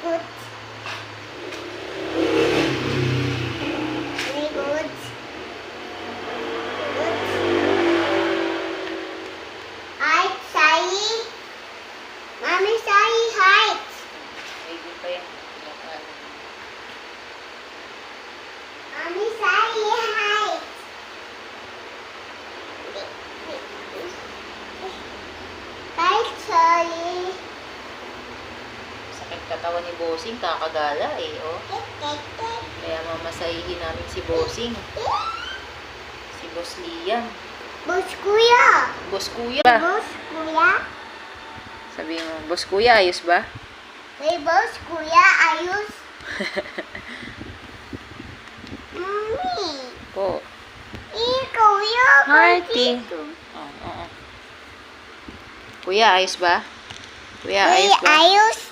good. Very good. Good. Height, Sai. Mommy, Sai, height. Baby pa yan. Mommy, Sai, height. Height, Sai. Sakit katawan ni Bossing, kakagala eh, oh. Kaya mamasahihin namin si Bossing. Si Boss Liam. Boss Kuya. Boss Kuya ba? Boss Kuya. Sabi mo, Boss Kuya, ayos ba? Hey, Boss Kuya, ayos. Mami. Po. Kuya, Marty. Oo. Kuya, ayos ba? Kuya, ayos ba? ayos.